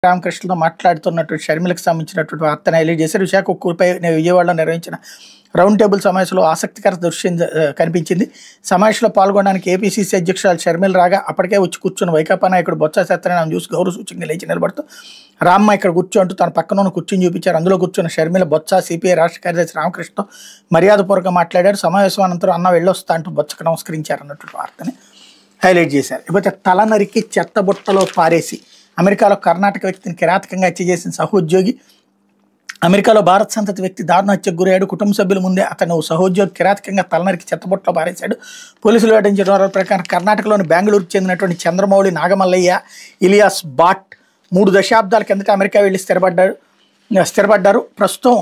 రామకృష్ణతో మాట్లాడుతున్నటువంటి షర్మిలకు సంబంధించినటువంటి వార్తను హైలైట్ చేశారు. విశాఖ ఉక్కుపై విజయవాడలో నిర్వహించిన రౌండ్ టేబుల్ సమావేశంలో ఆసక్తికర దృశ్యం కనిపించింది. సమావేశంలో పాల్గొనడానికి ఏపీసీసీ అధ్యక్షురాలు షర్మిల రాగా అప్పటికే వచ్చి కూర్చున్న వైకాపా నాయకుడు బొత్స సత్యనారాయణ చూసి గౌరవ సూచనగా లేచి నిలబడుతూ రామ్మ ఇక్కడ కూర్చోంటూ తన పక్కన ఉన్న కుర్చీని చూపించారు. అందులో కూర్చున్న షర్మిల బొత్స సిపిఐ రాష్ట్ర కార్యదర్శి రామకృష్ణతో మర్యాదపూర్వకంగా మాట్లాడారు. సమావేశం అనంతరం అన్న వెళ్ళొస్తా అంటూ బొత్సకు నమస్కరించారు అన్నటువంటి వార్తని హైలైట్ చేశారు. ఇకపోతే తల నరికి చెత్తబుట్టలో పారేసి అమెరికాలో కర్ణాటక వ్యక్తిని కిరాతకంగా హత్య చేసిన సహోద్యోగి, అమెరికాలో భారత సంతతి వ్యక్తి దారుణ హత్యకు గురయ్యాడు. కుటుంబ సభ్యుల ముందే అతను సహోద్యోగి కిరాతకంగా తలనరికి చెత్తబుట్టలో పారేశాడు. పోలీసులు వెల్లడించిన వివరాల ప్రకారం కర్ణాటకలోని బెంగళూరుకు చెందినటువంటి చంద్రమౌళి నాగమల్లయ్య ఇలియాస్ బాట్ 3 దశాబ్దాల కిందట అమెరికా వెళ్ళి స్థిరపడ్డారు. ప్రస్తుతం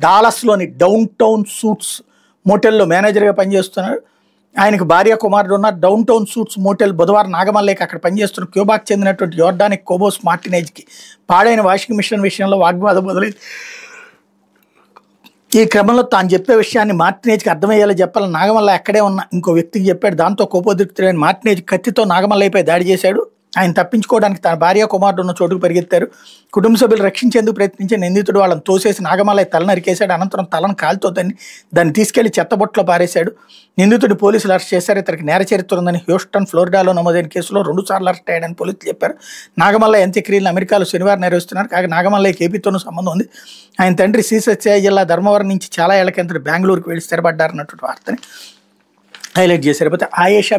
డాలస్లోని డౌన్ టౌన్ సూట్స్ మోటెల్లో మేనేజర్గా పనిచేస్తున్నారు. ఆయనకు భార్య కుమారుడు ఉన్న డౌన్ టౌన్ సూట్స్ మోటెల్ బుధవారం నాగమల్లేకి అక్కడ పనిచేస్తున్న క్యూబాకు చెందినటువంటి యోర్డానిక్ కోబోస్ మార్టినేజ్కి పాడైన వాషింగ్ మిషన్ విషయంలో వాగ్వాదం మొదలైంది. ఈ క్రమంలో తాను చెప్పే విషయాన్ని మార్టినేజ్కి అర్థమయ్యేలా చెప్పాలని నాగమల్ల అక్కడే ఉన్న ఇంకో వ్యక్తికి చెప్పాడు. దాంతో కోపోద్రిక్తుడైన మార్టినేజ్ కత్తితో నాగమల్లయ్యపై దాడి చేశాడు. ఆయన తప్పించుకోవడానికి తన భార్య కుమారుడు ఉన్న చోటుకు పరిగెత్తారు. కుటుంబ సభ్యులు రక్షించేందుకు ప్రయత్నించే నిందితుడు వాళ్ళని తోసేసి నాగమల్లయ్య తల నరికేశాడు. అనంతరం తలను కాలుతో దాన్ని తీసుకెళ్లి చెత్తబొట్టలో పారేశాడు. నిందితుడు పోలీసులు అరెస్ట్ చేశారు. ఇతనికి నేర చరిత్ర ఉందని హ్యూస్టన్, ఫ్లోరిడాలో నమోదైన కేసులో 2 సార్లు అరెస్ట్ అయ్యాడని పోలీసులు చెప్పారు. నాగమల్లయ్య అంత్యక్రియలను అమెరికాలో శనివారం నిర్వహిస్తున్నారు. కాగా నాగమల్లయ్యకి ఏపీతోనూ సంబంధం ఉంది. ఆయన తండ్రి శ్రీసత్య జిల్లా ధర్మవరం నుంచి చాలా ఏళ్ల కిందట బెంగళూరుకు వెళ్ళి స్థిరపడ్డారన్నటువంటి వార్తని హైలైట్ చేశారు. అయితే ఆయేషా